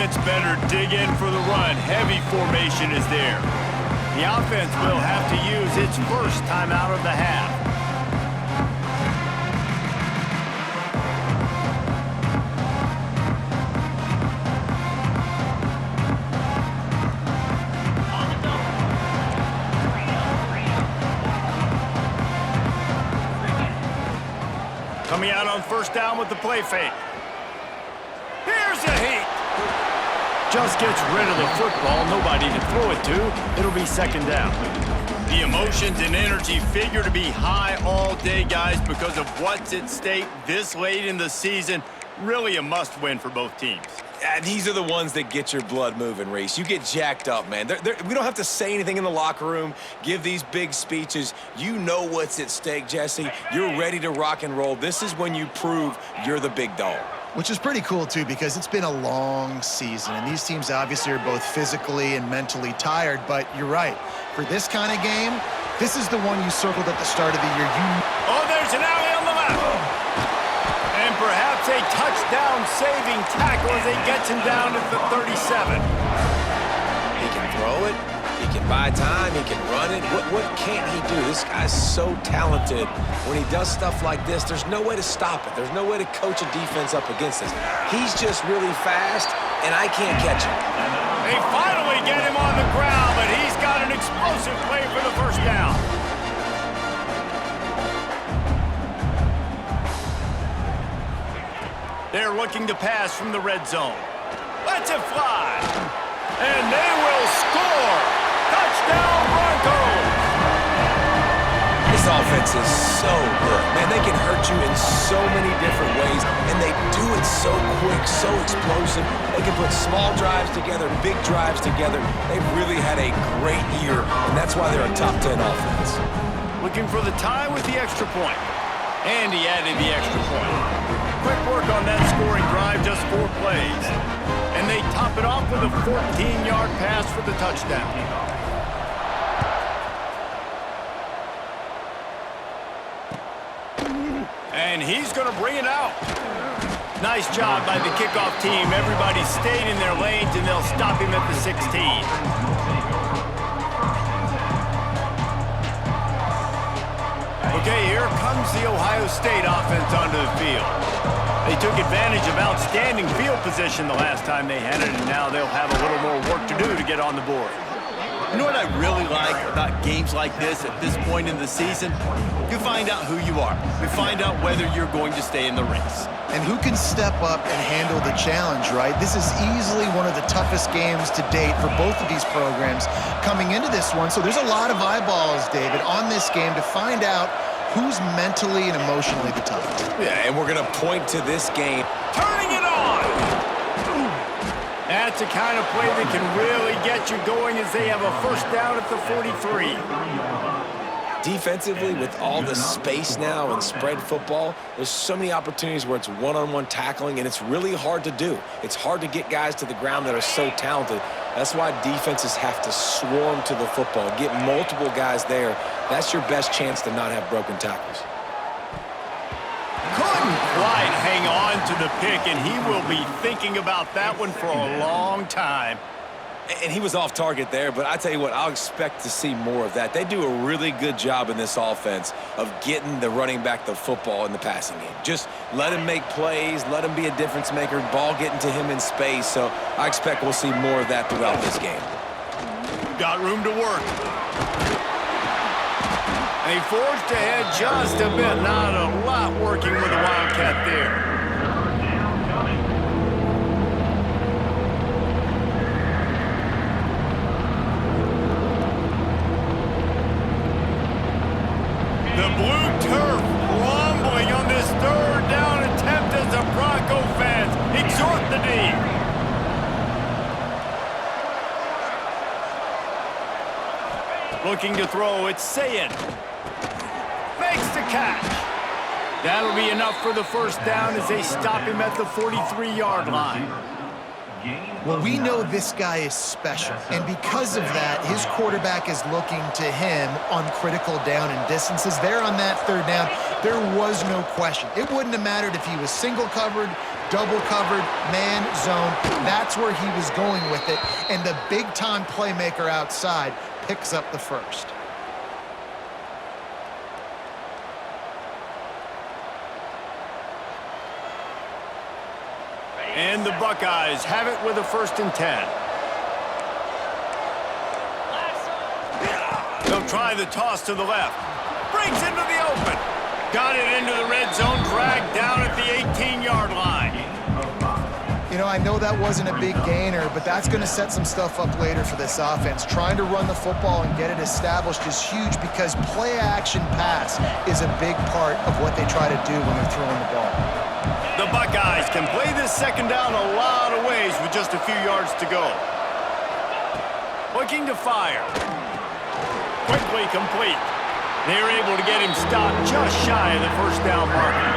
defense better dig in for the run. Heavy formation is there. The offense will have to use its first timeout of the half. Coming out on first down with the play fake. Here's a heat. Just gets rid of the football. Nobody to throw it to. It'll be second down. The emotions and energy figure to be high all day, guys, because of what's at stake this late in the season. Really a must-win for both teams. Yeah, these are the ones that get your blood moving, Reese. You get jacked up, man. We don't have to say anything in the locker room, give these big speeches. You know what's at stake, Jesse. You're ready to rock and roll. This is when you prove you're the big dog. Which is pretty cool, too, because it's been a long season, and these teams obviously are both physically and mentally tired, but you're right. For this kind of game, this is the one you circled at the start of the year. Oh, there's an alley on the left. And perhaps a touchdown-saving tackle as he gets him down to the 37. He can throw it. He can buy time. He can run it. What can't he do? This guy's so talented. When he does stuff like this, there's no way to stop it. There's no way to coach a defense up against this. He's just really fast, and I can't catch him. They finally get him on the ground, but he's got an explosive play for the first down. They're looking to pass from the red zone. Lets it fly. And they will score. Touchdown, Broncos. This offense is so good. Man, they can hurt you in so many different ways, and they do it so quick, so explosive. They can put small drives together, big drives together. They've really had a great year, and that's why they're a top 10 offense. Looking for the tie with the extra point. And he added the extra point. Quick work on that scoring drive, just 4 plays. And they top it off with a 14-yard pass for the touchdown. And he's going to bring it out. Nice job by the kickoff team. Everybody stayed in their lanes, and they'll stop him at the 16. Okay, here comes the Ohio State offense onto the field. They took advantage of outstanding field position the last time they had it, and now they'll have a little more work to do to get on the board. You know what I really like about games like this at this point in the season? You find out who you are. You find out whether you're going to stay in the race. And who can step up and handle the challenge, right? This is easily one of the toughest games to date for both of these programs coming into this one. So there's a lot of eyeballs, David, on this game to find out who's mentally and emotionally the toughest. Yeah, and we're going to point to this game. Turning it on! That's the kind of play that can really get you going as they have a first down at the 43. Defensively, with all the space now and spread football, there's so many opportunities where it's one-on-one tackling, and it's really hard to do. It's hard to get guys to the ground that are so talented. That's why defenses have to swarm to the football, get multiple guys there. That's your best chance to not have broken tackles. Couldn't quite hang on to the pick, and he will be thinking about that one for a long time. And he was off target there, but I tell you what, I'll expect to see more of that. They do a really good job in this offense of getting the running back the football in the passing game. Just let him make plays, let him be a difference maker, ball getting to him in space. So I expect we'll see more of that throughout this game. Got room to work. And he forged ahead just a bit. Not a lot working with the Wildcat there. The blue turf rumbling on this third down attempt as the Bronco fans exhort the D. Looking to throw, it's Sayed. Makes the catch. That'll be enough for the first down as they stop him at the 43-yard line. Well, we know this guy is special, and because of that, his quarterback is looking to him on critical down and distances. There on that third down, there was no question. It wouldn't have mattered if he was single covered, double covered, man, zone. That's where he was going with it, and the big-time playmaker outside picks up the first. And the Buckeyes have it with a 1st and 10. They'll try the toss to the left. Breaks into the open. Got it into the red zone, dragged down at the 18-yard line. You know, I know that wasn't a big gainer, but that's going to set some stuff up later for this offense. Trying to run the football and get it established is huge because play-action pass is a big part of what they try to do when they're throwing the ball. The Buckeyes can play this 2nd down a lot of ways with just a few yards to go. Looking to fire. Quickly complete. They're able to get him stopped just shy of the 1st down marker.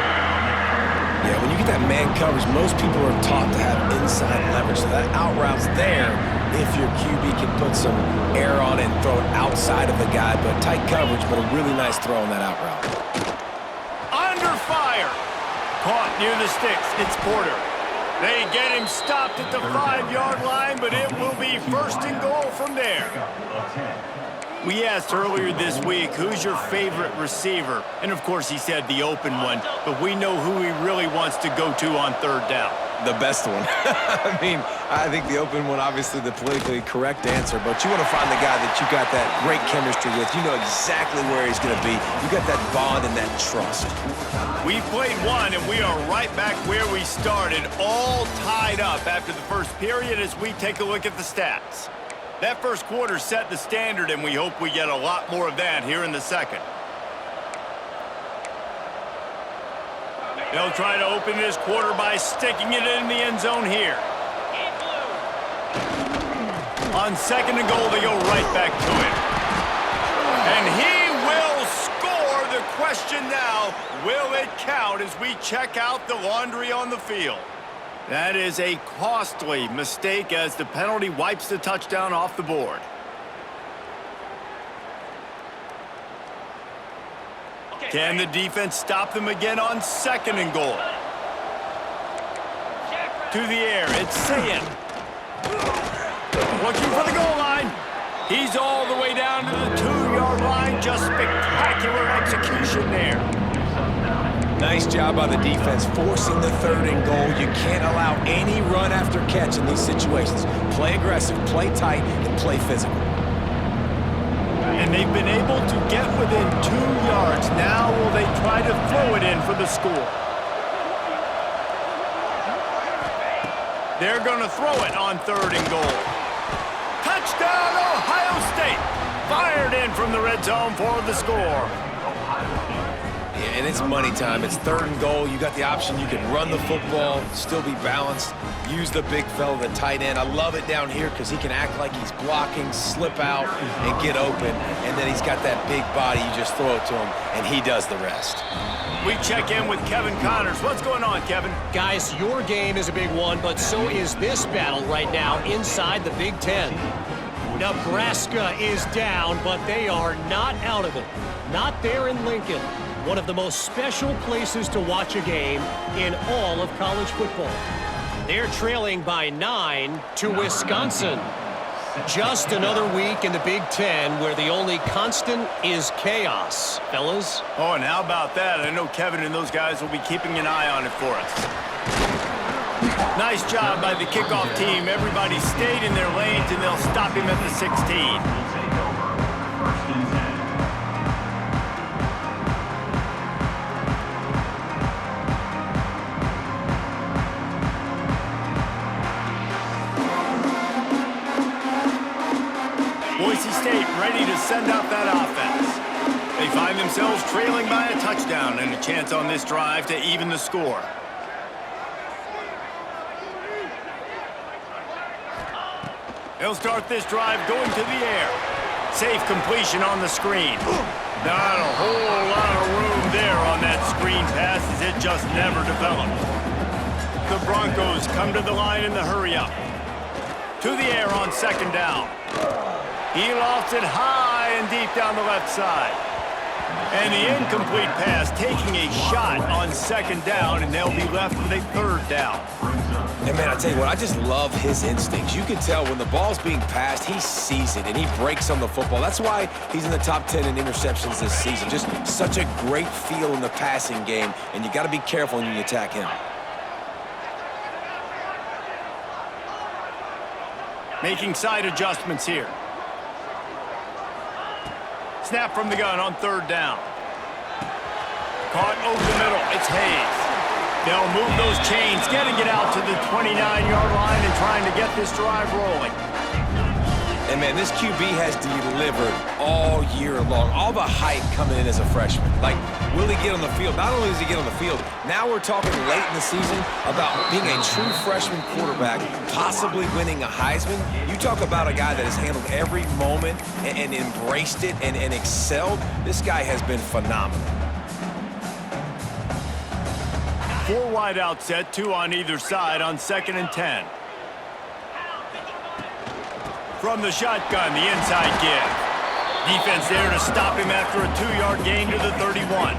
Yeah, when you get that man coverage, most people are taught to have inside leverage. So that out route's there if your QB can put some air on it and throw it outside of the guy. But tight coverage, but a really nice throw on that out route. Under fire. Caught near the sticks. It's Porter. They get him stopped at the 5-yard line, but it will be 1st and goal from there. We asked earlier this week, who's your favorite receiver? And, of course, he said the open one, but we know who he really wants to go to on 3rd down. The best one. I mean, I think the open one, obviously the politically correct answer, but you want to find the guy that you got that great chemistry with. You know exactly where he's going to be. You got that bond and that trust. We've played one, and we are right back where we started, all tied up after the 1st period as we take a look at the stats. That 1st quarter set the standard, and we hope we get a lot more of that here in the 2nd. They'll try to open this quarter by sticking it in the end zone here. On 2nd and goal, they go right back to it. And he will score. The question now, will it count as we check out the laundry on the field? That is a costly mistake as the penalty wipes the touchdown off the board. Can the defense stop them again on 2nd and goal? To the air, it's Sayin. Looking for the goal line. He's all the way down to the 2-yard line. Just spectacular execution there. Nice job by the defense forcing the 3rd and goal. You can't allow any run after catch in these situations. Play aggressive, play tight, and play physical. And they've been able to get within 2 yards. Now will they try to throw it in for the score? They're going to throw it on 3rd and goal. Touchdown, Ohio State! Fired in from the red zone for the score. And it's money time. It's 3rd and goal. You got the option. You can run the football, still be balanced, use the big fella, the tight end. I love it down here because he can act like he's blocking, slip out, and get open. And then he's got that big body. You just throw it to him, and he does the rest. We check in with Kevin Connors. What's going on, Kevin? Guys, your game is a big one, but so is this battle right now inside the Big Ten. Nebraska is down, but they are not out of it. Not there in Lincoln. One of the most special places to watch a game in all of college football. They're trailing by 9 to Wisconsin. Just another week in the Big Ten where the only constant is chaos, fellas. Oh, and how about that? I know Kevin and those guys will be keeping an eye on it for us. Nice job by the kickoff team. Everybody stayed in their lanes, and they'll stop him at the 16. Boise State ready to send out that offense. They find themselves trailing by a touchdown and a chance on this drive to even the score. They'll start this drive going to the air. Safe completion on the screen. Not a whole lot of room there on that screen pass as it just never developed. The Broncos come to the line in the hurry-up. To the air on second down. He lofts it high and deep down the left side. And the incomplete pass taking a shot on second down, and they'll be left with a third down. And, man, I tell you what, I just love his instincts. You can tell when the ball's being passed, he sees it, and he breaks on the football. That's why he's in the top 10 in interceptions this season. Just such a great feel in the passing game, and you got to be careful when you attack him. Making side adjustments here. Snap from the gun on third down. Caught over the middle. It's Hayes. They'll move those chains, getting it out to the 29-yard line and trying to get this drive rolling. And, man, this QB has delivered all year long. All the hype coming in as a freshman. Like, will he get on the field? Not only does he get on the field, now we're talking late in the season about being a true freshman quarterback, possibly winning a Heisman. You talk about a guy that has handled every moment and embraced it and excelled. This guy has been phenomenal. 4 wide out set, 2 on either side on 2nd and 10. From the shotgun, the inside give. Defense there to stop him after a 2-yard gain to the 31.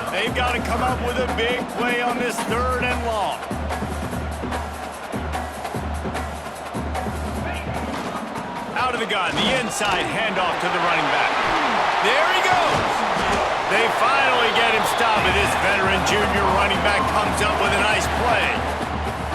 They've got to come up with a big play on this 3rd and long. Out of the gun, the inside handoff to the running back. There he goes. They finally get him stopped, and this veteran junior running back comes up with a nice play.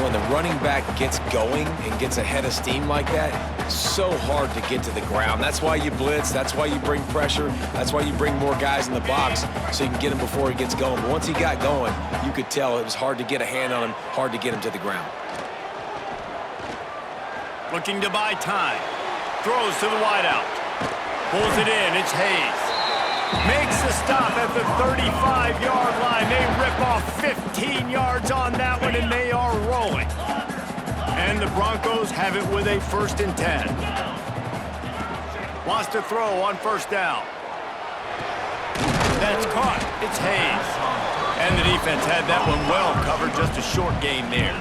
When the running back gets going and gets ahead of steam like that, it's so hard to get to the ground. That's why you blitz. That's why you bring pressure. That's why you bring more guys in the box so you can get him before he gets going. But once he got going, you could tell it was hard to get a hand on him, hard to get him to the ground. Looking to buy time. Throws to the wideout. Pulls it in. It's Hayes. Makes the stop at the 35-yard line. They rip off 15 yards on that one, and they are rolling. And the Broncos have it with a 1st and 10. Wants to throw on 1st down. That's caught. It's Hayes. And the defense had that one well covered. Just a short gain there.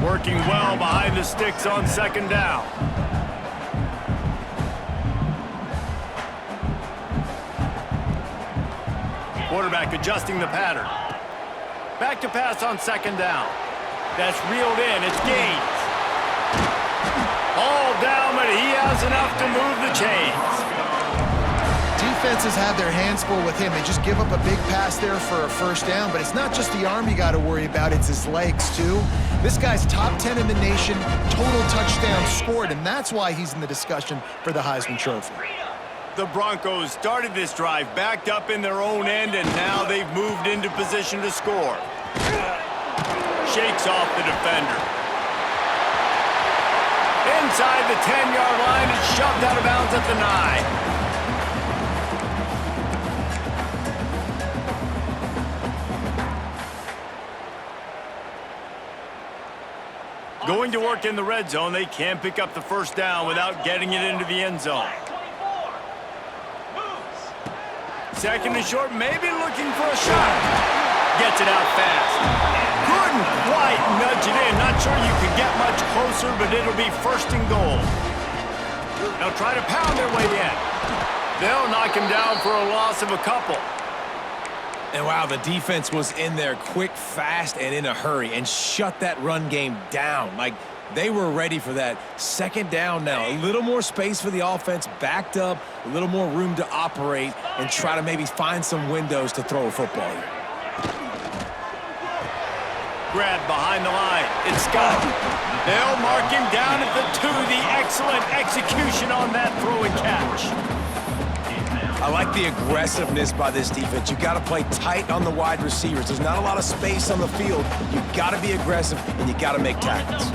Working well behind the sticks on 2nd down. Quarterback adjusting the pattern. Back to pass on 2nd down. That's reeled in. It's Gaines. All down, but he has enough to move the chains. Defenses have their hands full with him. They just give up a big pass there for a 1st down, but it's not just the arm you got to worry about, it's his legs too. This guy's top 10 in the nation, total touchdowns scored, and that's why he's in the discussion for the Heisman Trophy. The Broncos started this drive backed up in their own end, and now they've moved into position to score. Shakes off the defender. Inside the 10-yard line, it's shoved out of bounds at the 9. Going to work in the red zone, they can't pick up the 1st down without getting it into the end zone. 2nd and short, maybe looking for a shot. Gets it out fast. Couldn't quite nudge it in. Not sure you could get much closer, but it'll be 1st and goal. They'll try to pound their way in. They'll knock him down for a loss of a couple. And wow, the defense was in there quick, fast, and in a hurry and shut that run game down. Like, they were ready for that. 2nd down now. A little more space for the offense, backed up, a little more room to operate and try to maybe find some windows to throw a football here. Grabbed behind the line. It's Scott. They'll mark him down at the 2. The excellent execution on that throw and catch. I like the aggressiveness by this defense. You got to play tight on the wide receivers. There's not a lot of space on the field. You got to be aggressive, and you got to make tackles.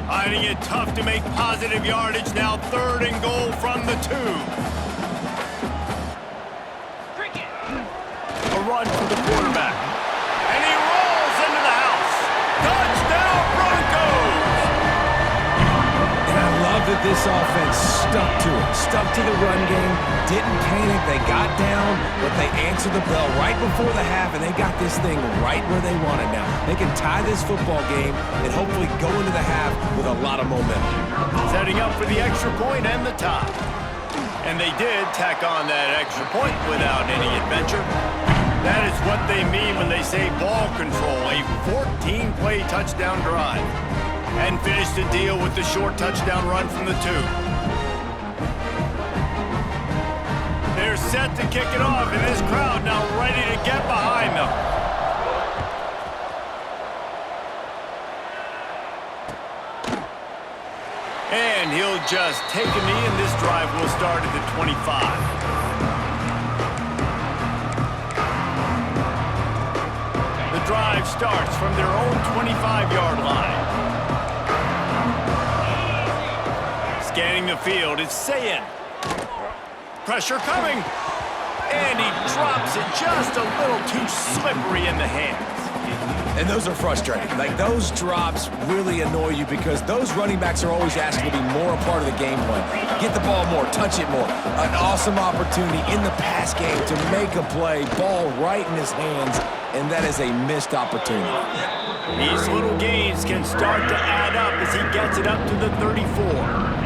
Finding it tough to make positive yardage. Now 3rd and goal from the 2. A run for the quarterback. And he rolls into the house. Touchdown, Broncos! And I love love that this offense stuck to the run game, didn't panic. They got down, but they answered the bell right before the half, and they got this thing right where they want it now. They can tie this football game and hopefully go into the half with a lot of momentum. Setting up for the extra point and the tie. And they did tack on that extra point without any adventure. That is what they mean when they say ball control, a 14-play touchdown drive. And finish the deal with the short touchdown run from the 2. They're set to kick it off, and this crowd now ready to get behind them. And he'll just take a knee, and this drive will start at the 25. The drive starts from their own 25-yard line. Scanning the field, it's Sayin. Pressure coming. And he drops it just a little too slippery in the hands. And those are frustrating. Like, those drops really annoy you because those running backs are always asking to be more a part of the game plan. Get the ball more, touch it more. An awesome opportunity in the pass game to make a play, ball right in his hands, and that is a missed opportunity. These little gains can start to add up as he gets it up to the 34.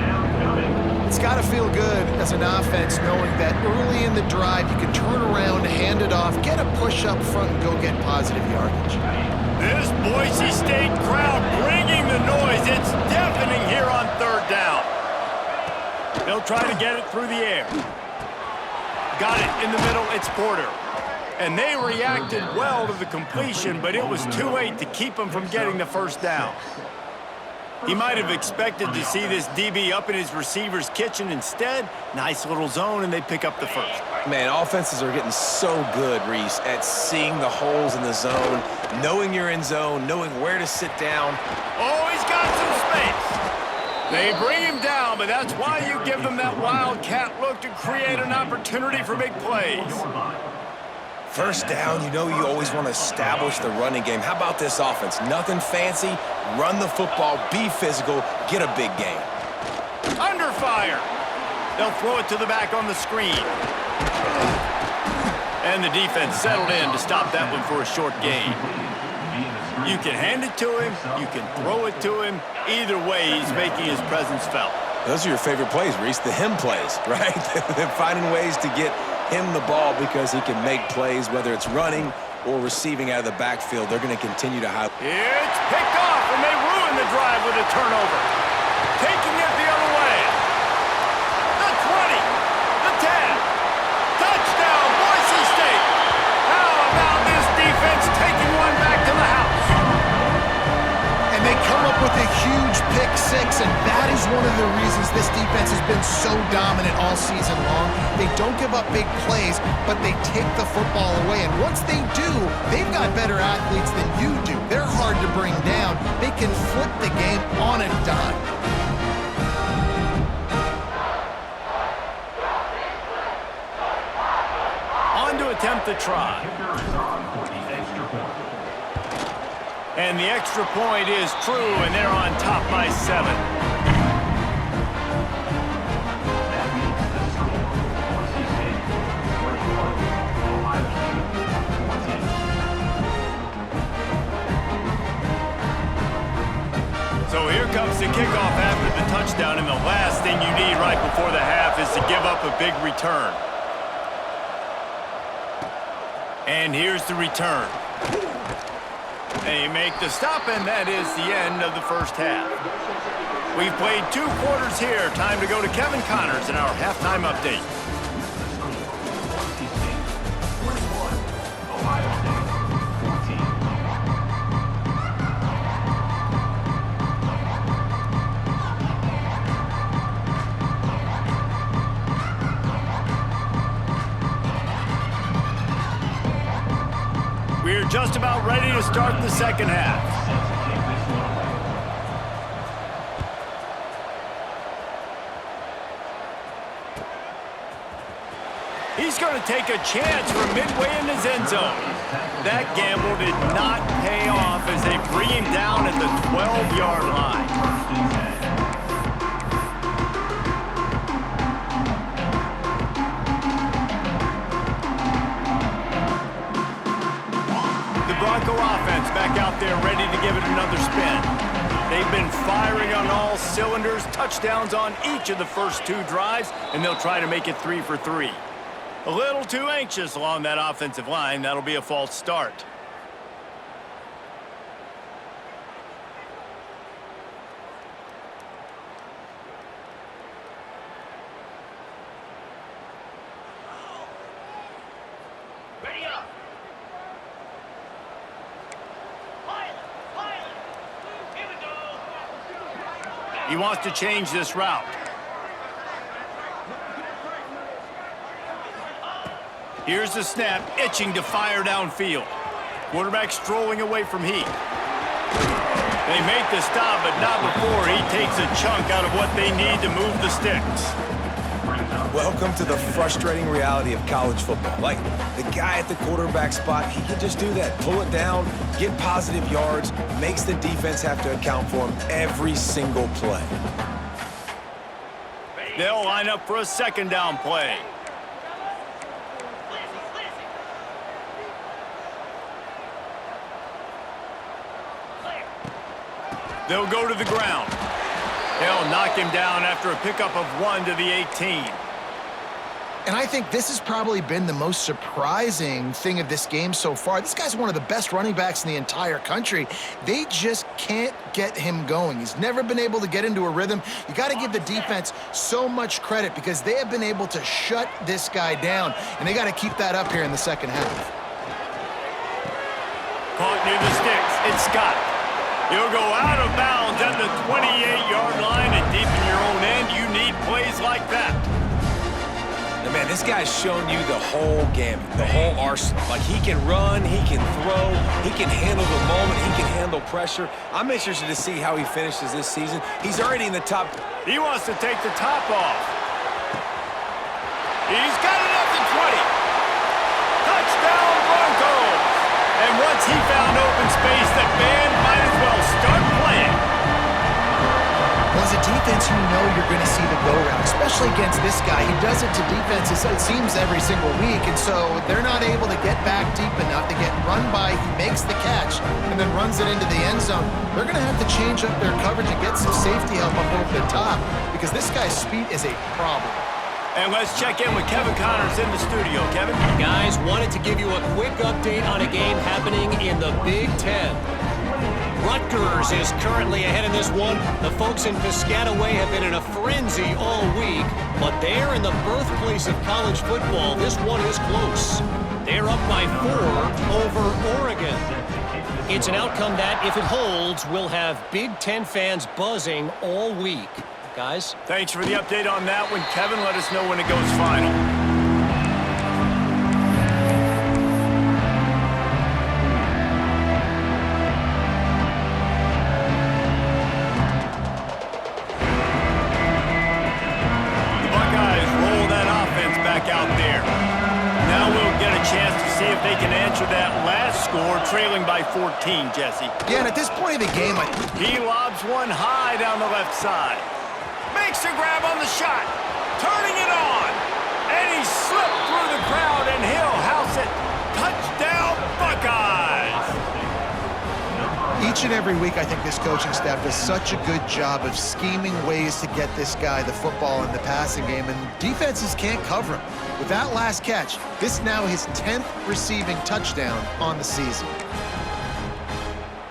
It's got to feel good as an offense knowing that early in the drive you can turn around, hand it off, get a push up front, and go get positive yardage. This Boise State crowd bringing the noise. It's deafening here on 3rd down. They'll try to get it through the air. Got it in the middle. It's Porter. And they reacted well to the completion, but it was too late to keep them from getting the 1st down. He might have expected to see this DB up in his receiver's kitchen. Instead, nice little zone, and they pick up the 1st. Man, offenses are getting so good, Reese, at seeing the holes in the zone, knowing you're in zone, knowing where to sit down. Oh, he's got some space. They bring him down, but that's why you give them that wildcat look to create an opportunity for big plays. 1st down, you know you always want to establish the running game. How about this offense? Nothing fancy. Run the football, be physical, get a big gain. Under fire. They'll throw it to the back on the screen. And the defense settled in to stop that one for a short gain. You can hand it to him. You can throw it to him. Either way, he's making his presence felt. Those are your favorite plays, Reese, the him plays, right? They're finding ways to get him the ball because he can make plays, whether it's running or receiving out of the backfield. They're going to continue to highlight. It's picked off, and they ruin the drive with a turnover. Taking it the other way. The 20, the 10. Touchdown, Boise State. How about this defense taking one back to the house? And they come up with a huge pick 6, and that is one of the reasons this defense has been so dominant all season long. They don't give up big plays, but they take the football away. And once they do, they've got better athletes than you do. They're hard to bring down. They can flip the game on a dime. On to attempt the try. And the extra point is true, and they're on top by 7. So here comes the kickoff after the touchdown, and the last thing you need right before the half is to give up a big return. And here's the return. They make the stop, and that is the end of the 1st half. We've played 2 quarters here. Time to go to Kevin Connors in our halftime update. We're just about ready to start the 2nd half. He's going to take a chance from midway in his end zone. That gamble did not pay off as they bring him down at the 12-yard line. out there ready to give it another spin. They've been firing on all cylinders, touchdowns on each of the first 2 drives, and they'll try to make it 3 for 3. A little too anxious along that offensive line. That'll be a false start. He wants to change this route. Here's the snap, itching to fire downfield. Quarterback strolling away from Heath. They make the stop, but not before he takes a chunk out of what they need to move the sticks. Welcome to the frustrating reality of college football. Like, the guy at the quarterback spot, he can just do that. Pull it down, get positive yards, makes the defense have to account for him every single play. They'll line up for a second down play. They'll go to the ground. They'll knock him down after a pickup of 1 to the 18. And I think this has probably been the most surprising thing of this game so far. This guy's one of the best running backs in the entire country. They just can't get him going. He's never been able to get into a rhythm. You got to give the defense so much credit because they have been able to shut this guy down, and they got to keep that up here in the second half. Caught near the sticks. It's Scott. He'll go out of bounds at the 28-yard line, and deep in your own end, you need plays like that. And man, this guy's shown you the whole gamut, the whole arsenal. Like, he can run, he can throw, he can handle the moment, he can handle pressure. I'm interested to see how he finishes this season. He's already in the top. He wants to take the top off. He's got it at the 20. Touchdown, Broncos. And once he found open space, the band might as well start playing. Well, as a defense, you know you're going to see the go route, especially against this guy. He does it to defenses, it seems, every single week, and so they're not able to get back deep enough to get run by. He makes the catch and then runs it into the end zone. They're going to have to change up their coverage and get some safety help up over the top because this guy's speed is a problem. And let's check in with Kevin Connors in the studio. Kevin? Guys, wanted to give you a quick update on a game happening in the Big Ten. Rutgers is currently ahead in this one. The folks in Piscataway have been in a frenzy all week, but they're in the birthplace of college football. This one is close. They're up by 4 over Oregon. It's an outcome that, if it holds, will have Big Ten fans buzzing all week. Guys? Thanks for the update on that one, Kevin. Let us know when it goes final. The Buckeyes roll that offense back out there. Now we'll get a chance to see if they can answer that last score, trailing by 14, Jesse. Yeah, and at this point of the game, He lobs one high down the left side. Makes a grab on the shot, turning it on, and he slipped through the crowd, and he'll house it. Touchdown, Buckeyes! each and every week, I think this coaching staff does such a good job of scheming ways to get this guy the football in the passing game, and defenses can't cover him. With that last catch, this now his 10th receiving touchdown on the season.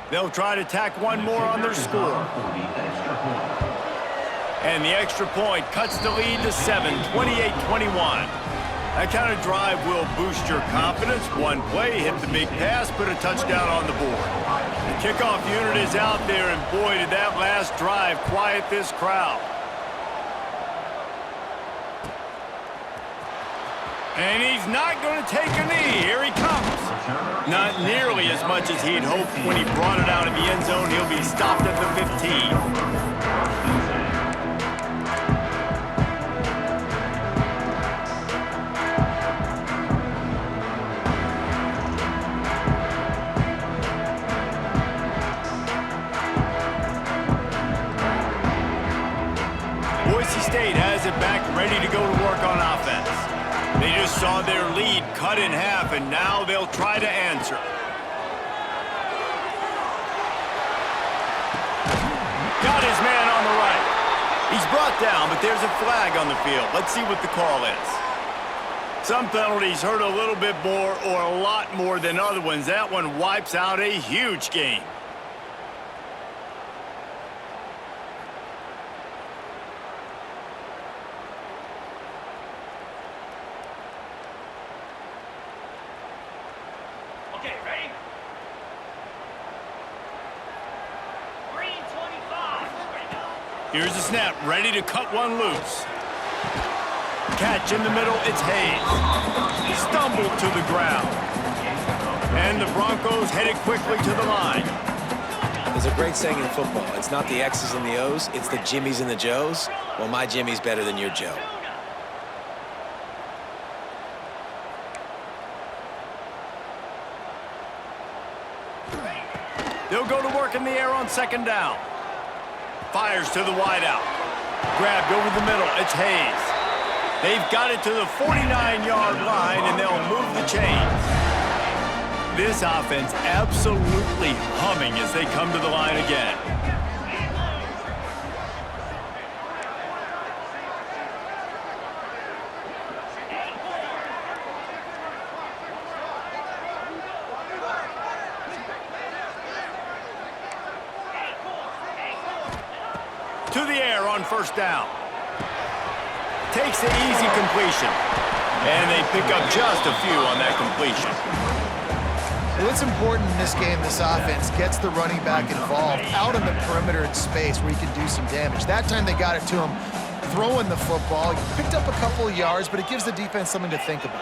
They'll try to tack one more on their score. And the extra point cuts the lead to 7, 28-21. That kind of drive will boost your confidence. One play, hit the big pass, put a touchdown on the board. The kickoff unit is out there, and boy, did that last drive quiet this crowd. And he's not going to take a knee. Here he comes. Not nearly as much as he'd hoped when he brought it out of the end zone. He'll be stopped at the 15. Boise State has it back, ready to go to work on offense. They just saw their lead cut in half, and now they'll try to answer. his man on the right. He's brought down, but there's a flag on the field. Let's see what the call is. Some penalties hurt a little bit more or a lot more than other ones. That one wipes out a huge game. Okay, ready? Green 25. Ready to go. Here's the snap, ready to cut one loose. Catch in the middle, it's Hayes. Stumbled to the ground. And the Broncos headed quickly to the line. There's a great saying in football. It's not the X's and the O's, it's the Jimmies and the Joes. Well, my Jimmy's better than your Joe. They'll go to work in the air on second down. Fires to the wideout. Grabbed over the middle, it's Hayes. They've got it to the 49-yard line, and they'll move the chains. This offense absolutely humming as they come to the line again. To the air on first down. Takes the easy completion. And they pick up just a few on that completion. What's important in this game, this offense gets the running back involved out on the perimeter in space where he can do some damage. That time they got it to him throwing the football. He picked up a couple of yards, but it gives the defense something to think about.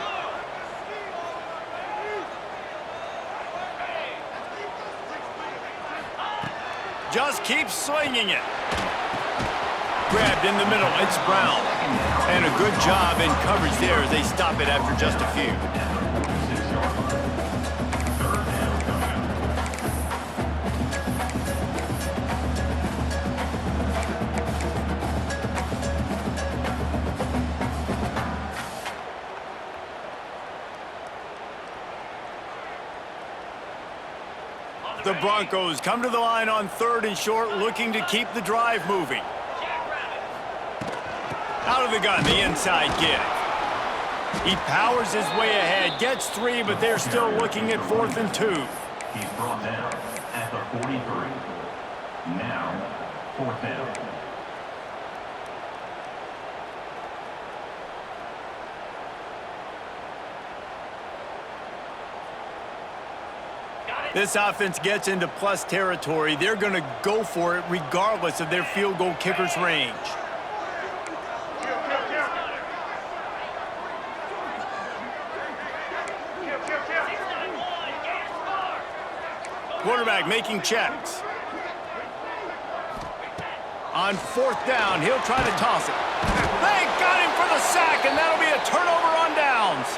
Just keep swinging it. Grabbed in the middle, it's Brown. And a good job in coverage there as they stop it after just a few. The Broncos come to the line on third and short, looking to keep the drive moving. Out of the gun, the inside give. He powers his way ahead, gets 3, but they're still looking at 4th and 2. He's brought down at the 43. Now, 4th down. This offense gets into plus territory. They're going to go for it regardless of their field goal kicker's range. Quarterback making checks. On 4th down, he'll try to toss it. They got him for the sack, and that'll be a turnover on downs.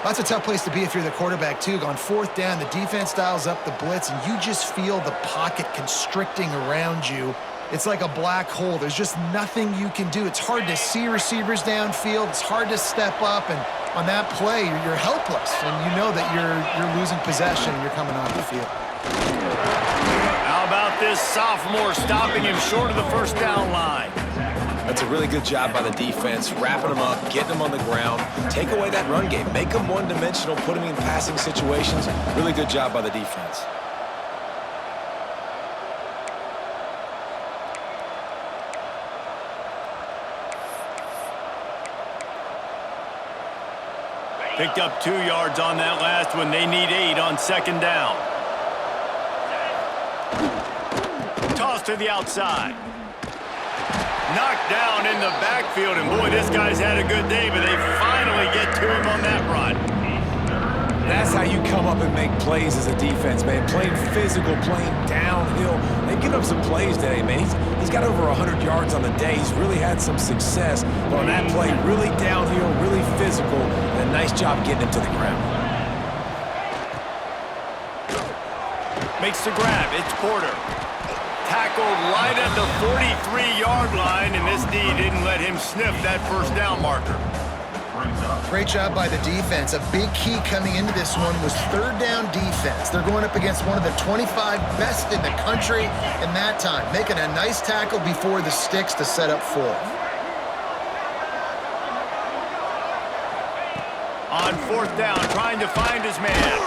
That's a tough place to be if you're the quarterback, too. On 4th down, the defense dials up the blitz, and you just feel the pocket constricting around you. It's like a black hole. There's just nothing you can do. It's hard to see receivers downfield. It's hard to step up, and on that play, you're helpless, and you know that you're losing possession and you're coming off the field. How about this sophomore stopping him short of the first down line? That's a really good job by the defense, wrapping them up, getting them on the ground, take away that run game, make them one-dimensional, put them in passing situations. Really good job by the defense. Picked up 2 yards on that last one. They need 8 on second down. Toss to the outside. Knocked down in the backfield, and boy, this guy's had a good day, but they finally get to him on that run. That's how you come up and make plays as a defense, man. Playing physical, playing downhill. They've given up some plays today, man. He's got over 100 yards on the day. He's really had some success. But on that play, really downhill, really physical, and a nice job getting him to the ground. Makes the grab. It's Porter. Tackled right at the 43-yard line, and this D didn't let him sniff that first down marker. brings up Great job by the defense. A big key coming into this one was third down defense. They're going up against one of the 25 best in the country in that time, making a nice tackle before the sticks to set up fourth. On fourth down, trying to find his man.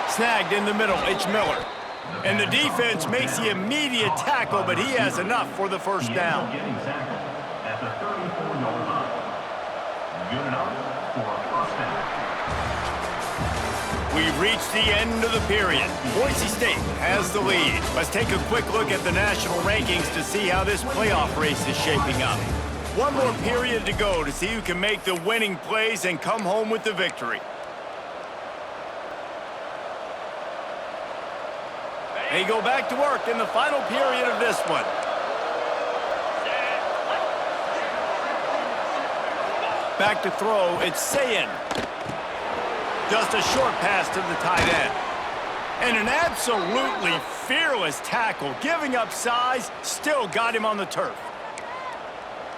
Snagged in the middle, it's Miller. And the defense makes the immediate tackle, but he has enough for the first down. getting tackled at the 34-yard line. Good enough for a first down. We've reached the end of the period. Boise State has the lead. Let's take a quick look at the national rankings to see how this playoff race is shaping up. One more period to go to see who can make the winning plays and come home with the victory. They go back to work in the final period of this one. Back to throw, it's Sayin. Just a short pass to the tight end. And an absolutely fearless tackle, giving up size, still got him on the turf.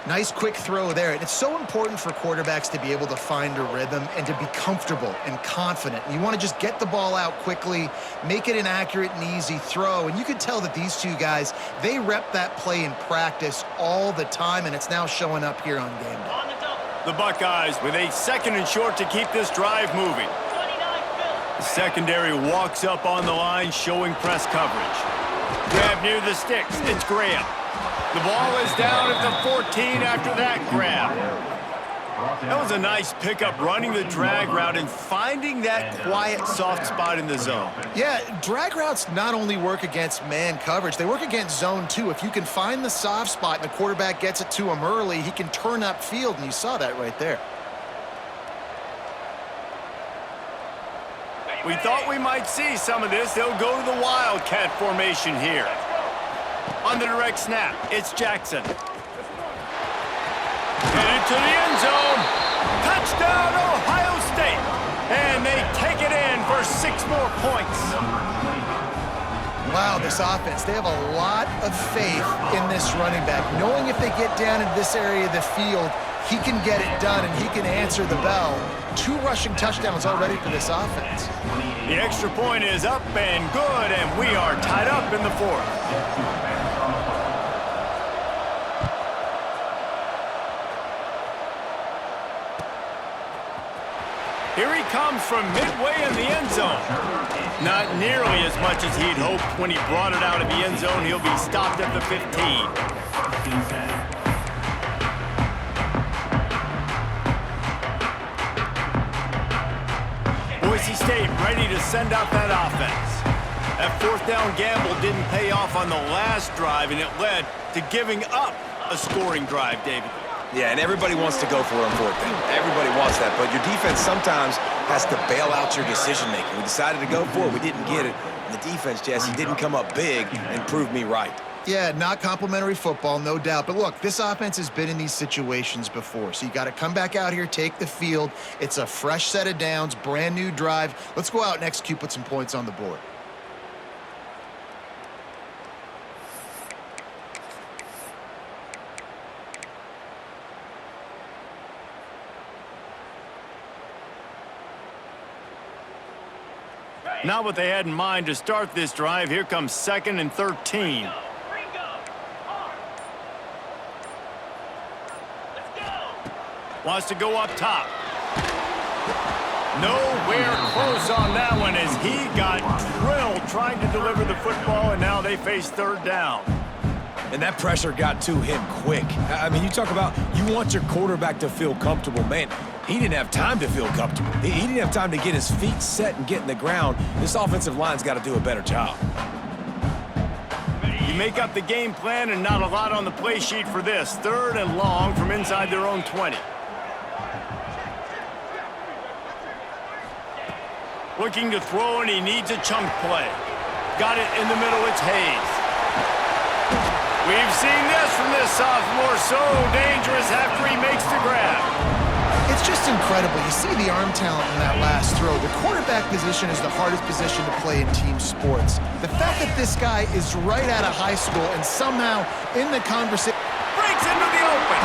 Nice quick throw there. And it's so important for quarterbacks to be able to find a rhythm and to be comfortable and confident. You want to just get the ball out quickly, make it an accurate and easy throw. And you can tell that these two guys, they rep that play in practice all the time, and it's now showing up here on game day. On the double. The Buckeyes with a second and short to keep this drive moving. 29 Phil. The secondary walks up on the line, showing press coverage. Grab near the sticks, it's Graham. The ball is down at the 14 after that grab. That was a nice pickup, running the drag route and finding that quiet, soft spot in the zone. Yeah, drag routes not only work against man coverage, they work against zone too. If you can find the soft spot and the quarterback gets it to him early, he can turn upfield, and you saw that right there. We thought we might see some of this. They'll go to the Wildcat formation here. On the direct snap, it's Jackson. Headed to the end zone. Touchdown, Ohio State. And they take it in for 6 more points. Wow, this offense, they have a lot of faith in this running back, knowing if they get down in this area of the field, he can get it done and he can answer the bell. 2 rushing touchdowns already for this offense. The extra point is up and good, and we are tied up in the 4th. Here he comes from midway in the end zone. Not nearly as much as he'd hoped when he brought it out of the end zone. He'll be stopped at the 15. Boise State ready to send out that offense. That 4th down gamble didn't pay off on the last drive, and it led to giving up a scoring drive, David. Yeah, and everybody wants to go for it on 4th down. Everybody wants that, but your defense sometimes has to bail out your decision-making. We decided to go for it. We didn't get it. And the defense, Jesse, didn't come up big and prove me right. Yeah, not complimentary football, no doubt. But look, this offense has been in these situations before. So you got to come back out here, take the field. It's a fresh set of downs, brand new drive. Let's go out and execute, put some points on the board. Not what they had in mind to start this drive. Here comes 2nd and 13. Ringo. On. Let's go. Wants to go up top. Nowhere close on that one as he got drilled trying to deliver the football, and now they face 3rd down. And that pressure got to him quick. I mean, you talk about you want your quarterback to feel comfortable. Man, he didn't have time to feel comfortable. He didn't have time to get his feet set and get in the ground. This offensive line's got to do a better job. You make up the game plan and not a lot on the play sheet for this. 3rd and long from inside their own 20. Looking to throw, and he needs a chunk play. Got it in the middle, it's Hayes. We've seen this from this sophomore, so dangerous after he makes the grab. It's just incredible. You see the arm talent in that last throw. The quarterback position is the hardest position to play in team sports. The fact that this guy is right out of high school and somehow in the conversation Breaks into the open.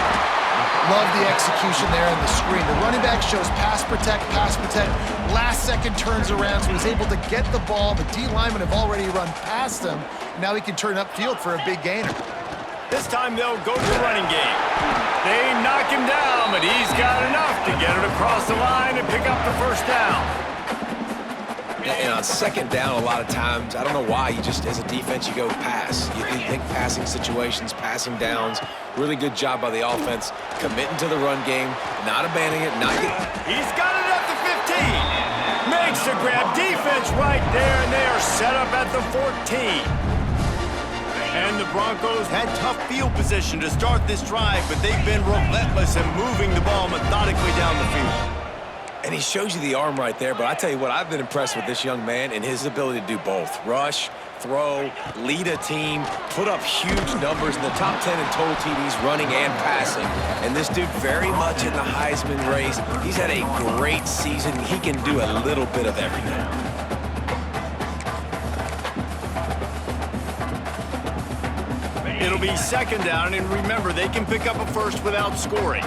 Love the execution there on the screen. The running back shows pass protect, pass protect. Last second turns around, so he's able to get the ball. The D linemen have already run past him. Now he can turn upfield for a big gainer. This time they'll go to the running game. They knock him down, but he's got enough to get it across the line and pick up the first down. And on second down, a lot of times, I don't know why, you just, as a defense, you go pass. You think passing situations, passing downs. Really good job by the offense, committing to the run game, not abandoning it, not getting... He's got it at the 15. Makes the grab. Defense right there, and they are set up at the 14. And the Broncos had tough field position to start this drive, but they've been relentless in moving the ball methodically down the field. And he shows you the arm right there, but I tell you what, I've been impressed with this young man and his ability to do both. Rush, throw, lead a team, put up huge numbers in the top 10 in total TDs running and passing. And this dude very much in the Heisman race. He's had a great season. He can do a little bit of everything. It'll be second down, and remember, they can pick up a first without scoring.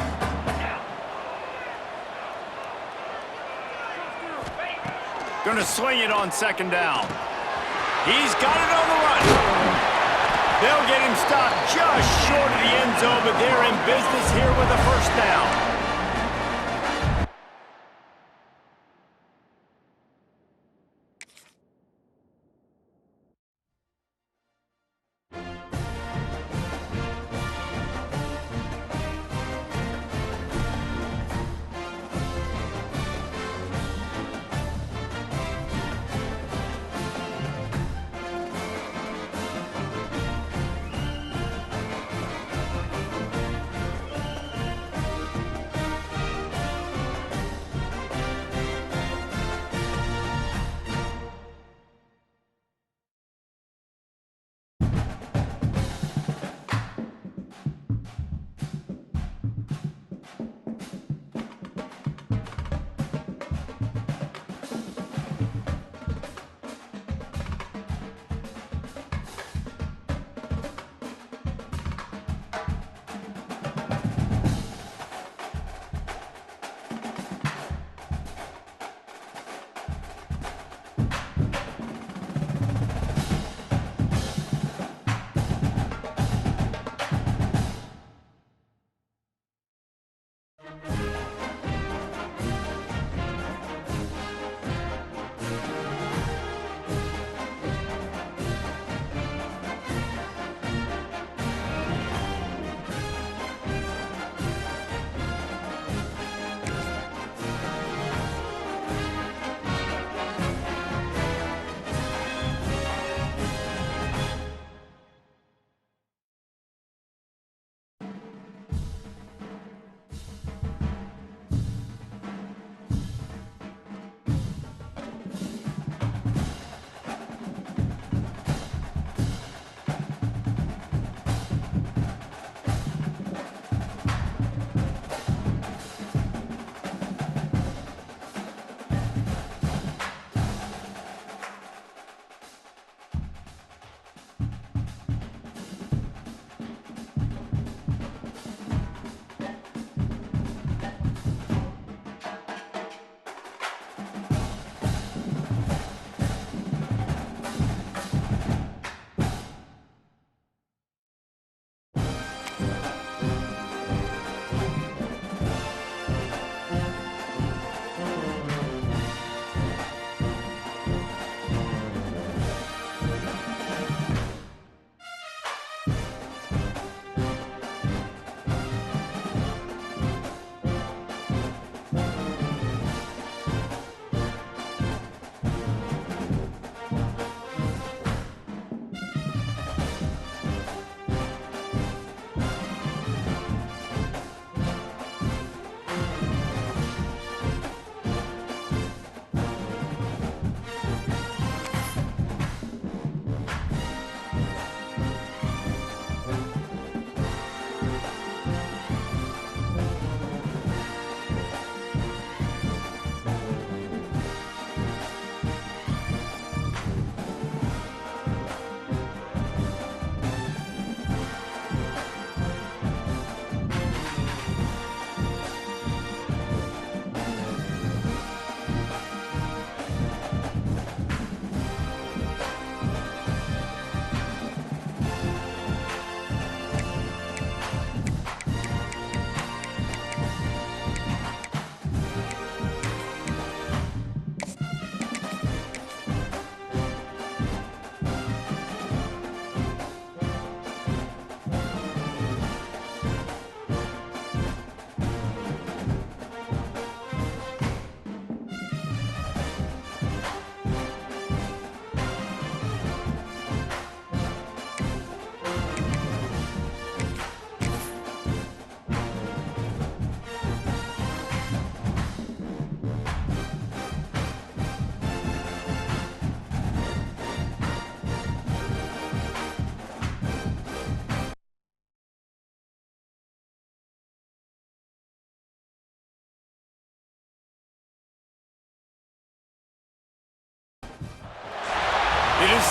Gonna swing it on second down. He's got it on the run. They'll get him stopped just short of the end zone, but they're in business here with a first down.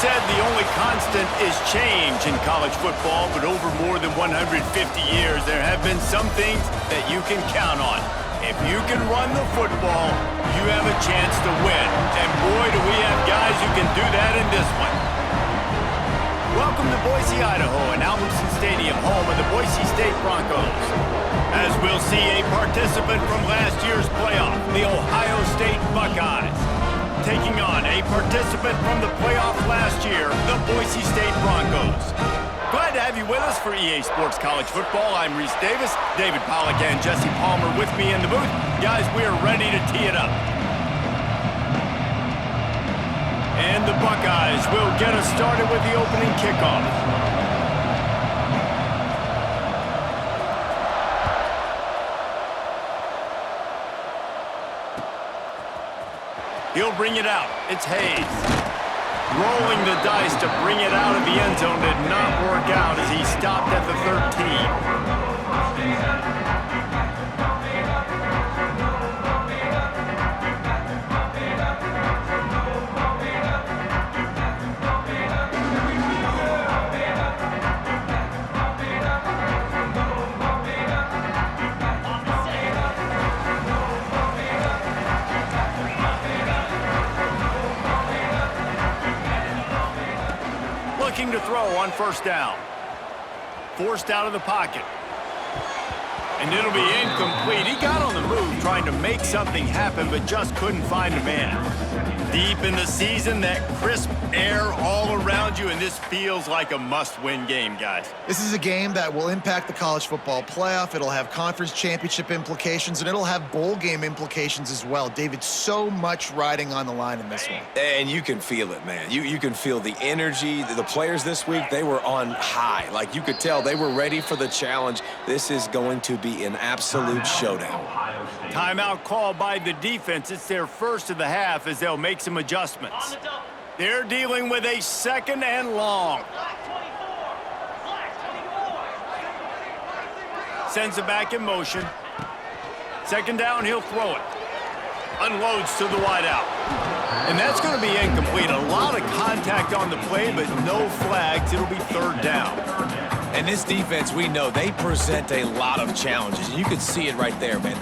said the only constant is change in college football, but over more than 150 years, there have been some things that you can count on. If you can run the football, you have a chance to win. And boy, do we have guys who can do that in this one. Welcome to Boise, Idaho, and Albertson Stadium, home of the Boise State Broncos. As we'll see a participant from last year's playoff, the Ohio State Buckeyes, taking on a participant from the playoff last year, the Boise State Broncos. Glad to have you with us for EA Sports College Football. I'm Reese Davis, David Pollack and Jesse Palmer with me in the booth. Guys, we are ready to tee it up. And the Buckeyes will get us started with the opening kickoff. He'll bring it out. It's Hayes. Rolling the dice to bring it out of the end zone did not work out as he stopped at the 13. Looking to throw on first down. Forced out of the pocket. And it'll be incomplete. He got on the move trying to make something happen, but just couldn't find a man. Deep in the season, that crisp air all around you, and this feels like a must-win game, guys. This is a game that will impact the college football playoff. It'll have conference championship implications, and it'll have bowl game implications as well. David, so much riding on the line in this one. And you can feel it, man. You can feel the energy. The players this week, they were on high. Like, you could tell they were ready for the challenge. This is going to be an absolute showdown. Timeout called by the defense. It's their first of the half as they'll make some adjustments. On the double. They're dealing with a second and long. Black 24. Black 24. Sends it back in motion. Second down, he'll throw it. Unloads to the wideout. And that's going to be incomplete. A lot of contact on the play, but no flags. It'll be third down. And this defense, we know, they present a lot of challenges. And you can see it right there, man.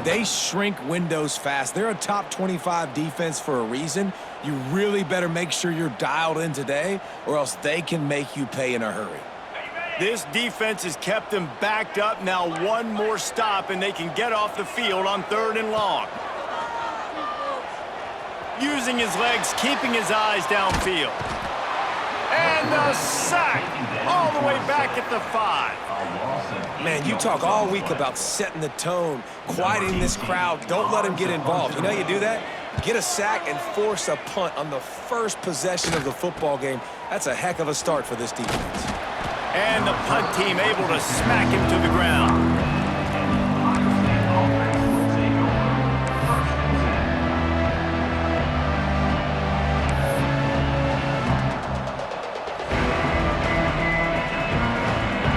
They shrink windows fast. They're a top 25 defense for a reason. You really better make sure you're dialed in today, or else they can make you pay in a hurry. This defense has kept them backed up. Now one more stop, and they can get off the field on third and long. Using his legs, keeping his eyes downfield. And a sack all the way back at the 5. Man, you talk all week about setting the tone, quieting this crowd. Don't let them get involved. You know how you do that? Get a sack and force a punt on the first possession of the football game. That's a heck of a start for this defense. And the punt team able to smack him to the ground.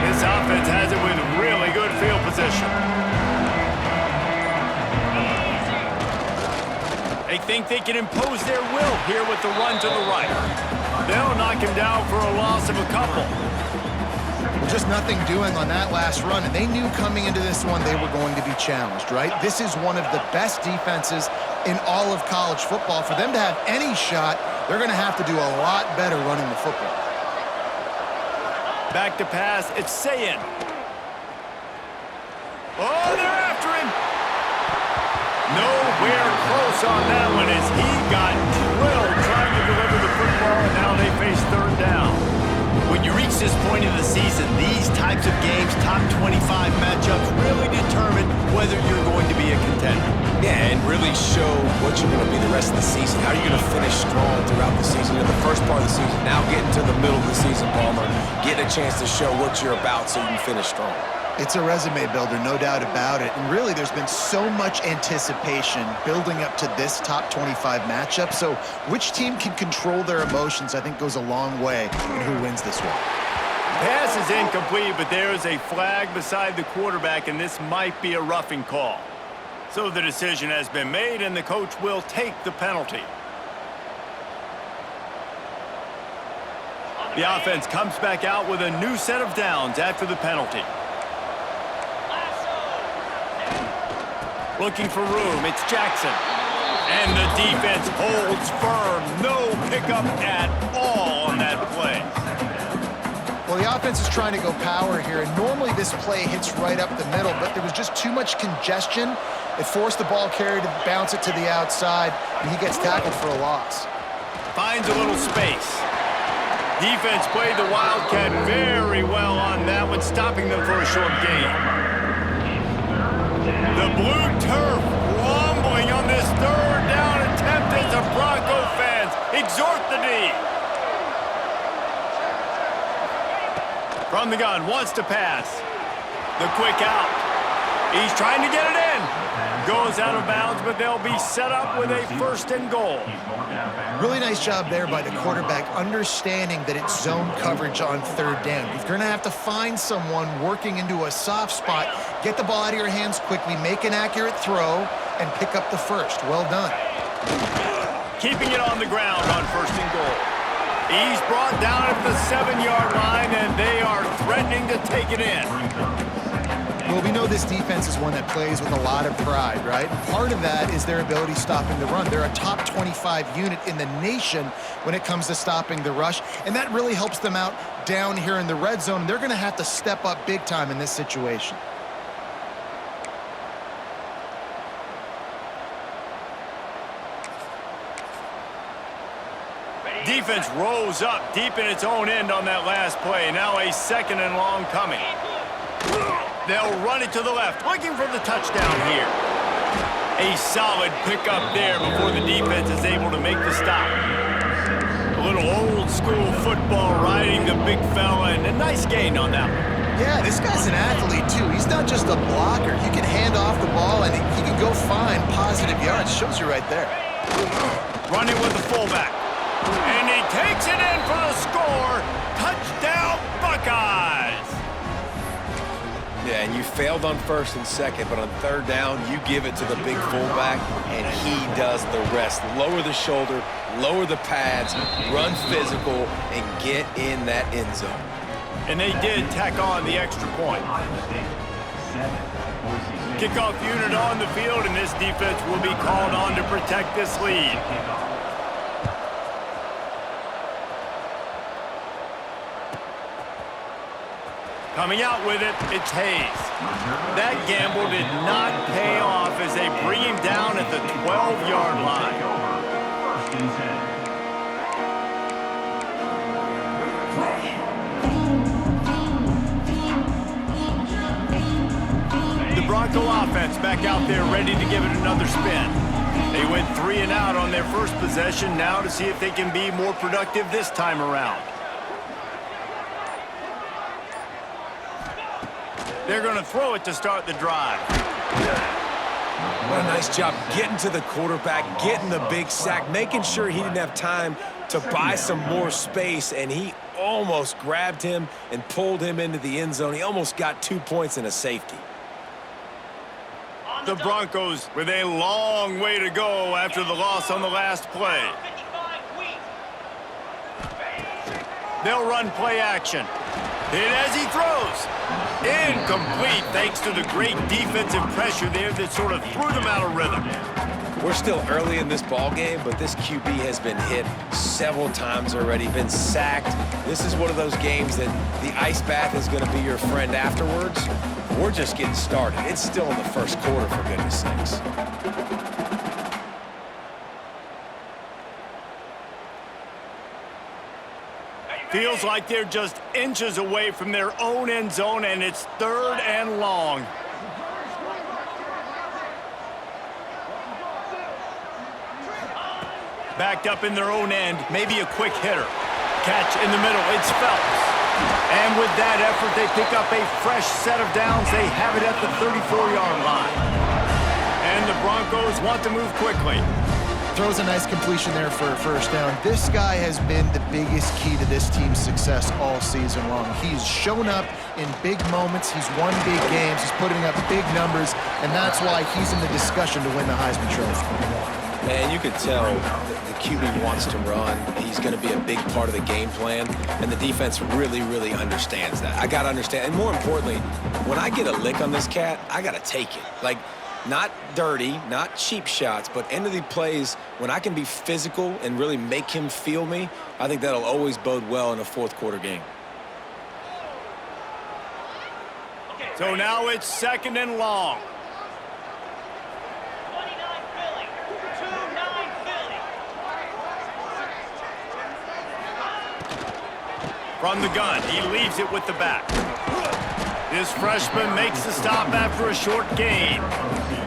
This offense has it with really good field position. They think they can impose their will here with the run to the right. They'll knock him down for a loss of a couple. Just nothing doing on that last run, and they knew coming into this one they were going to be challenged, right? This is one of the best defenses in all of college football. For them to have any shot, they're going to have to do a lot better running the football. Back to pass, it's Sayin. Oh, they're after him. Nowhere close on that one as he got drilled trying to deliver the football, and now they face third down. When you reach this point in the season, these types of games, top 25 matchups, really determine whether you're going to be a contender. Yeah, and really show what you're going to be the rest of the season. How are you going to finish strong throughout the season? In the first part of the season, now getting to the middle of the season, Palmer, getting a chance to show what you're about so you can finish strong. It's a resume builder, no doubt about it. And really, there's been so much anticipation building up to this top 25 matchup. So which team can control their emotions, I think, goes a long way in who wins this one. Pass is incomplete, but there is a flag beside the quarterback, and this might be a roughing call. So the decision has been made, and the coach will take the penalty. The offense comes back out with a new set of downs after the penalty. Looking for room, it's Jackson. And the defense holds firm. No pickup at all on that play. Well, the offense is trying to go power here, and normally this play hits right up the middle, but there was just too much congestion. It forced the ball carrier to bounce it to the outside, and he gets tackled for a loss. Finds a little space. Defense played the Wildcat very well on that one, stopping them for a short gain. The blue turf rumbling on this third down attempt as the Bronco fans exhort the D. From the gun, wants to pass. The quick out. He's trying to get it in. Goes out of bounds, but they'll be set up with a 1st and goal. Really nice job there by the quarterback, understanding that it's zone coverage on 3rd down. If you're going to have to find someone working into a soft spot, get the ball out of your hands quickly, make an accurate throw, and pick up the 1st. Well done. Keeping it on the ground on 1st and goal. He's brought down at the 7-yard line, and they are threatening to take it in. Well, we know this defense is one that plays with a lot of pride, right? Part of that is their ability stopping the run. They're a top 25 unit in the nation when it comes to stopping the rush, and that really helps them out down here in the red zone. They're going to have to step up big time in this situation. Defense rose up deep in its own end on that last play. Now a 2nd and long coming. They'll run it to the left, looking for the touchdown here. A solid pickup there before the defense is able to make the stop. A little old school football riding the big fella, and a nice gain on that one. Yeah, this guy's an athlete too. He's not just a blocker. You can hand off the ball and he can go find positive yards. Shows you right there. Running with the fullback. And he takes it in for the score. Touchdown, Buckeyes. Yeah, and you failed on 1st and 2nd, but on 3rd down, you give it to the big fullback, and he does the rest. Lower the shoulder, lower the pads, run physical, and get in that end zone. And they did tack on the extra point. Kickoff unit on the field, and this defense will be called on to protect this lead. Coming out with it, it's Hayes. That gamble did not pay off as they bring him down at the 12-yard line. 1st and 10. The Bronco offense back out there ready to give it another spin. They went 3 and out on their first possession, now to see if they can be more productive this time around. They're going to throw it to start the drive. What a nice job getting to the quarterback, getting the big sack, making sure he didn't have time to buy some more space, and he almost grabbed him and pulled him into the end zone. He almost got 2 points and a safety. The Broncos with a long way to go after the loss on the last play. They'll run play action. Hit as he throws. Incomplete thanks to the great defensive pressure there that sort of threw them out of rhythm. We're still early in this ball game, but this QB has been hit several times already, been sacked. This is one of those games that the ice bath is going to be your friend afterwards. We're just getting started. It's still in the 1st quarter, for goodness sakes. Feels like they're just inches away from their own end zone, and it's 3rd and long. Backed up in their own end, maybe a quick hitter. Catch in the middle, it's Phelps. And with that effort, they pick up a fresh set of downs. They have it at the 34-yard line. And the Broncos want to move quickly. Throws a nice completion there for a 1st down. This guy has been the biggest key to this team's success all season long. He's shown up in big moments. He's won big games. He's putting up big numbers, and that's why he's in the discussion to win the Heisman Trophy. And you could tell the QB wants to run. He's going to be a big part of the game plan, and the defense really, really understands that. I got to understand. And more importantly, when I get a lick on this cat, I got to take it. Like, not dirty, not cheap shots, but end of the plays, when I can be physical and really make him feel me, I think that'll always bode well in a fourth quarter game. So now it's 2nd and long. 29 Philly. 2-9 Philly. From the gun, he leaves it with the back. This freshman makes the stop after a short gain.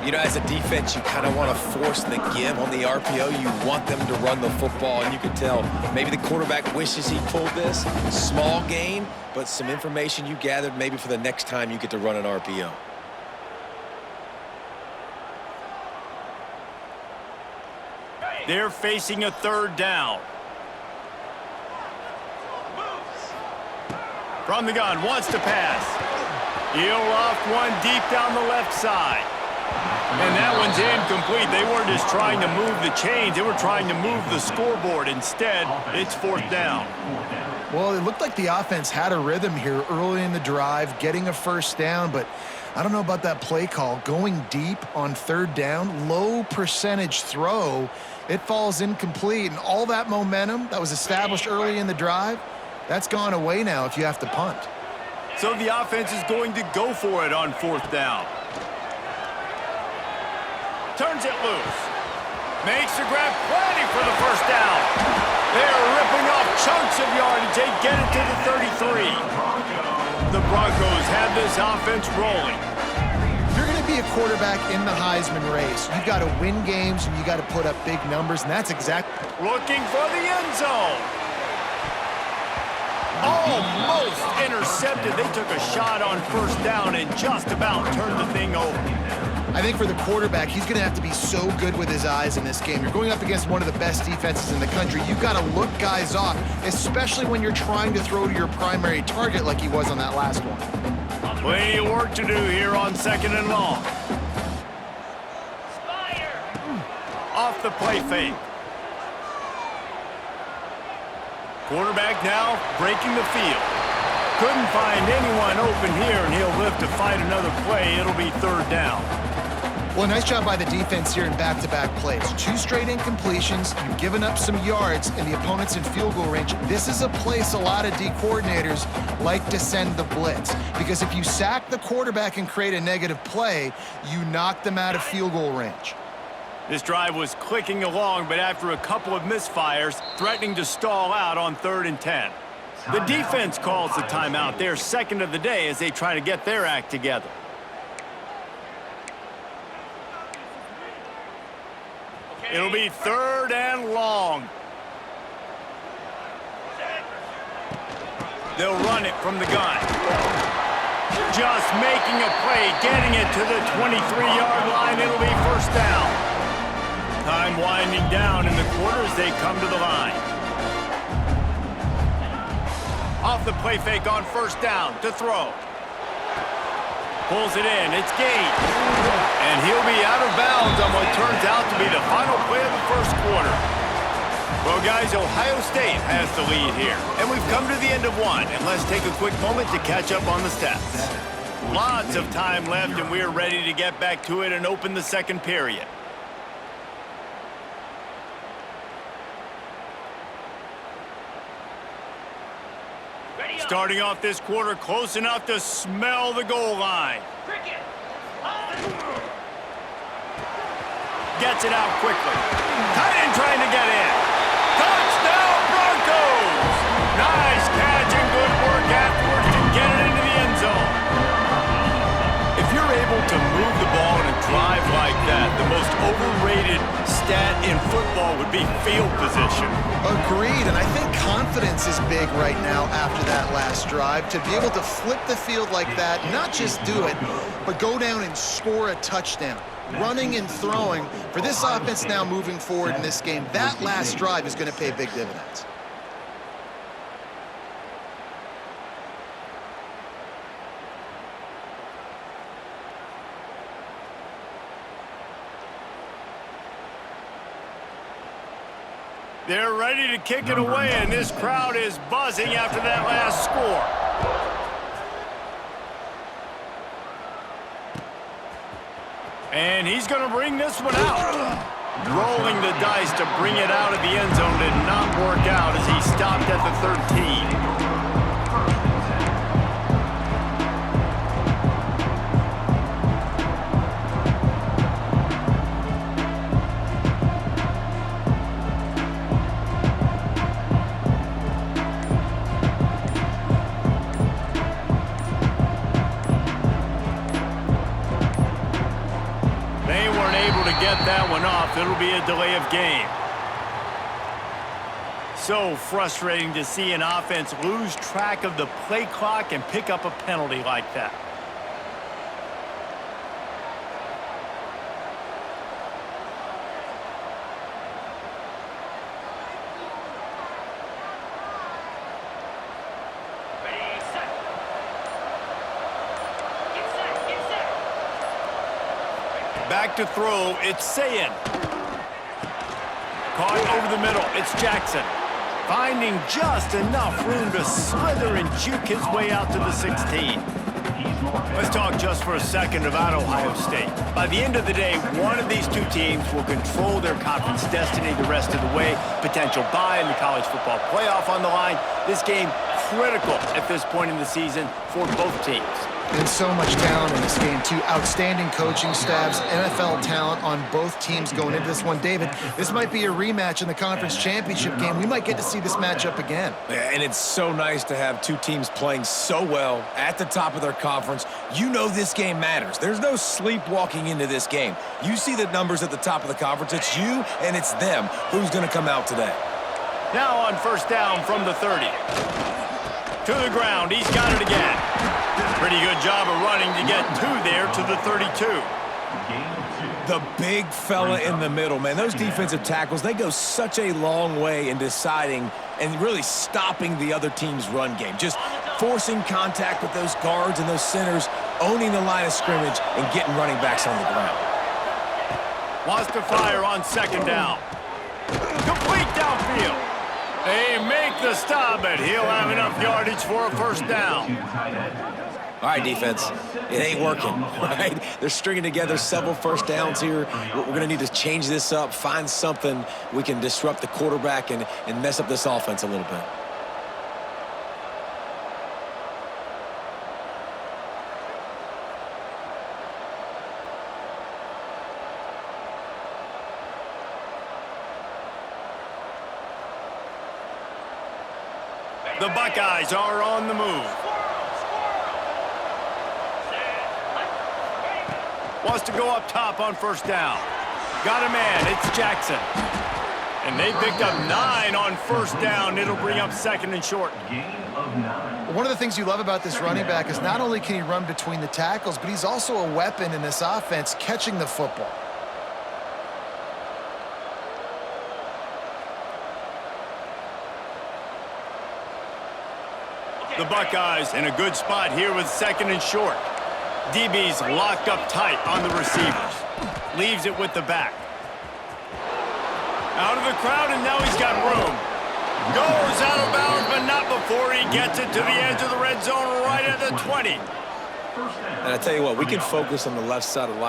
You know, as a defense, you kind of want to force the give on the RPO. You want them to run the football, and you can tell maybe the quarterback wishes he pulled this. Small gain, but some information you gathered maybe for the next time you get to run an RPO. They're facing a 3rd down. From the gun, wants to pass. He'll loft one deep down the left side. And that one's incomplete. They weren't just trying to move the chains. They were trying to move the scoreboard. Instead, it's 4th down. Well, it looked like the offense had a rhythm here early in the drive, getting a 1st down, but I don't know about that play call. Going deep on 3rd down, low percentage throw, it falls incomplete, and all that momentum that was established early in the drive, that's gone away now if you have to punt. So the offense is going to go for it on 4th down. Turns it loose. Makes the grab, plenty for the 1st down. They're ripping off chunks of yardage. They get it to the 33. The Broncos have this offense rolling. If you're going to be a quarterback in the Heisman race, you've got to win games and you got to put up big numbers, and that's exactly. Looking for the end zone. Almost intercepted. They took a shot on 1st down and just about turned the thing over. I think for the quarterback, he's going to have to be so good with his eyes in this game. You're going up against one of the best defenses in the country. You've got to look guys off, especially when you're trying to throw to your primary target like he was on that last one. Plenty of work to do here on 2nd and long. Off the play fake. Quarterback now breaking the field. Couldn't find anyone open here, and he'll live to fight another play. It'll be 3rd down. Well, nice job by the defense here in back-to-back plays. 2 straight incompletions. You've given up some yards, and the opponent's in field goal range. This is a place a lot of D coordinators like to send the blitz, because if you sack the quarterback and create a negative play, you knock them out of field goal range. This drive was clicking along, but after a couple of misfires, threatening to stall out on 3rd and 10. The defense calls the timeout. They're 2nd of the day as they try to get their act together. It'll be 3rd and long. They'll run it from the gun. Just making a play, getting it to the 23-yard line. It'll be 1st down. Time winding down in the quarter as they come to the line. Off the play fake on 1st down to throw. Pulls it in, it's Gage. And he'll be out of bounds on what turns out to be the final play of the 1st quarter. Well, guys, Ohio State has the lead here. And we've come to the end of one, and let's take a quick moment to catch up on the stats. Lots of time left, and we're ready to get back to it and open the 2nd period. Starting off this quarter close enough to smell the goal line. Cricket. Gets it out quickly. Tight end trying to get in. Touchdown Broncos! Nice catch and good work afterwards to get it into the end zone. If you're able to move the ball in a drive like that, the most overrated stat in football would be field position. Agreed, and I think confidence is big right now after that last drive. To be able to flip the field like that, not just do it, but go down and score a touchdown. Running and throwing, for this offense now moving forward in this game, that last drive is going to pay big dividends. They're ready to kick it away, and this crowd is buzzing after that last score. And he's going to bring this one out. Rolling the dice to bring it out of the end zone did not work out as he stopped at the 13. Get that one off. It'll be a delay of game. So frustrating to see an offense lose track of the play clock and pick up a penalty like that. Ready, set. Get set, get set. Back to throw, it's Sayin. Caught over the middle, it's Jackson. Finding just enough room to slither and juke his way out to the 16. Let's talk just for a second about Ohio State. By the end of the day, one of these two teams will control their conference destiny the rest of the way. Potential bye in the college football playoff on the line. This game critical at this point in the season for both teams. And so much talent in this game, too. Outstanding coaching staffs, NFL talent on both teams going into this one. David, this might be a rematch in the conference championship game. We might get to see this matchup again. Yeah, and it's so nice to have two teams playing so well at the top of their conference. You know this game matters. There's no sleepwalking into this game. You see the numbers at the top of the conference. It's you and it's them. Who's going to come out today? Now on first down from the 30. To the ground, he's got it again. Pretty good job of running to get two there to the 32. The big fella in the middle, man. Those defensive tackles, they go such a long way in deciding and really stopping the other team's run game. Just forcing contact with those guards and those centers, owning the line of scrimmage, and getting running backs on the ground. Wants to fire on second down. Complete downfield. They make the stop, but he'll have enough yardage for a first down. All right, defense, it ain't working, right? They're stringing together several first downs here. We're going to need to change this up, find something we can disrupt the quarterback and mess up this offense a little bit. The Buckeyes are on the move. Wants to go up top on first down. Got a man, it's Jackson. And they picked up 9 on first down. It'll bring up second and short. One of the things you love about this running back is not only can he run between the tackles, but he's also a weapon in this offense catching the football. The Buckeyes in a good spot here with second and short. DB's locked up tight on the receivers. Leaves it with the back. Out of the crowd, and now he's got room. Goes out of bounds, but not before he gets it to the edge of the red zone right at the 20. And I tell you what, we can focus on the left side of the line.